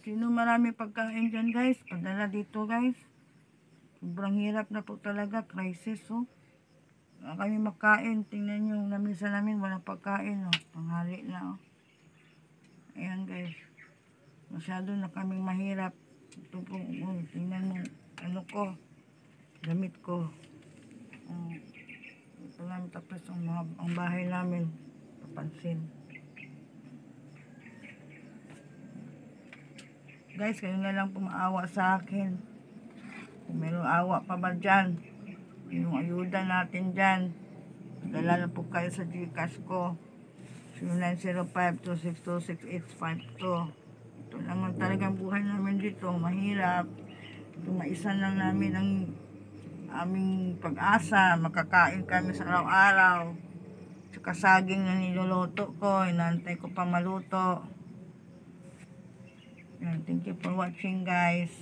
Sino marami pagkain dyan guys? Padala dito guys. Sobrang hirap na po talaga. Crisis oh. Wala kami makain. Tingnan nyo. Namisa namin walang pagkain oh. Panghali na oh. Ayan guys. Masyado na kaming mahirap. Ito po. Oh, tingnan mo. Ano ko. Damit ko. Ito namin tapos ang bahay namin. Papansin. Guys, kayo na lang pumaawa sa akin. Kung mayroong awa pa ba dyan, yung ayuda natin dyan, dala na po kayo sa Gcash ko. 0905-2626852. Ito naman talagang buhay namin dito. Mahirap. Ito maisan lang namin ang aming pag-asa. Makakain kami sa araw-araw. Tsaka saging na niluluto ko. Inaantay ko pa maluto. Thank you for watching guys.